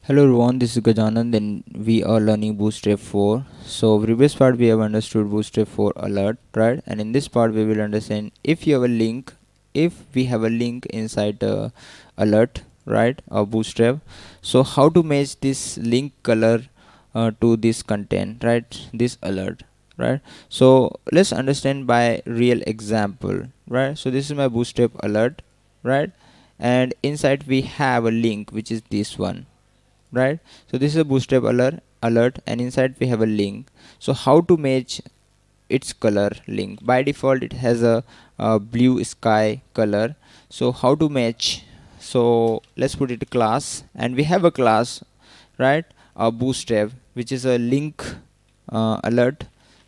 Hello everyone, this is Gajanan. Then we are learning Bootstrap 4. So previous part we have understood Bootstrap 4 alert, right? And in this part we will understand if you have a link, if we have a link inside alert, right, or Bootstrap. So how to match this link color to this content, right? This alert, right? So let's understand by real example, right? So this is my Bootstrap alert, right? And inside we have a link which is this one, right? So this is a bootstrap alert and inside we have a link. So how to match its color link? By default it has a blue sky color. So how to match? So let's put it a class, and we have a class, right, a bootstrap, which is a link alert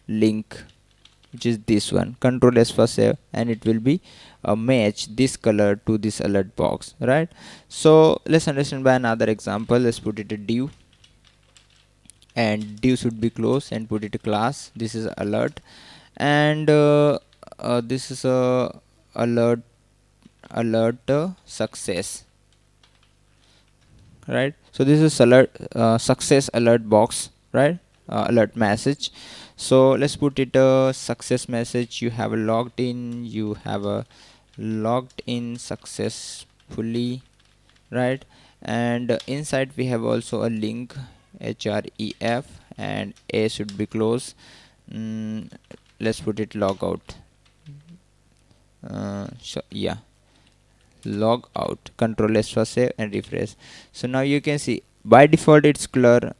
link, which is this one. Control S for save, and it will be match this color to this alert box, right? So let's understand by another example. Let's put it a div, and div should be closed, and put it a class. This is alert, and this is a alert success, right? So this is alert success alert box, right? Alert message. So let's put it a success message. You have a logged in, you have a logged in successfully, right? And inside we have also a link href, and a should be closed. Let's put it logout. So yeah, log out. Control S for save and refresh. So now you can see by default its color,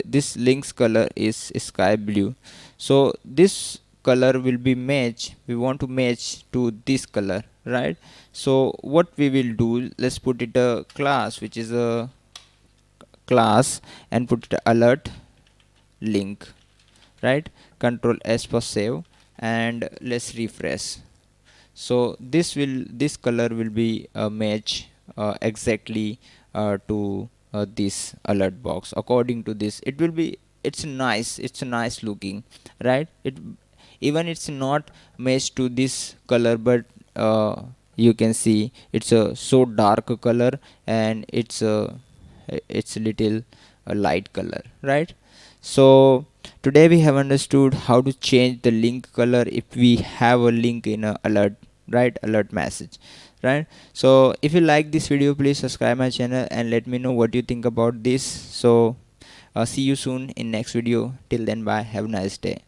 this link's color is sky blue. So this color will be match, we want to match to this color, right? So what we will do, let's put it a class, which is a class, and put it alert link, right? Control S for save, and let's refresh. So this color will be a match exactly to this alert box. According to this, it will be, it's nice looking, right? It even it's not matched to this color, but you can see it's a so dark color, and it's little light color, right? So today we have understood how to change the link color if we have a link in a alert, right, alert message, right? So if you like this video, please subscribe my channel and let me know what you think about this. So see you soon in next video. Till then, bye, have a nice day.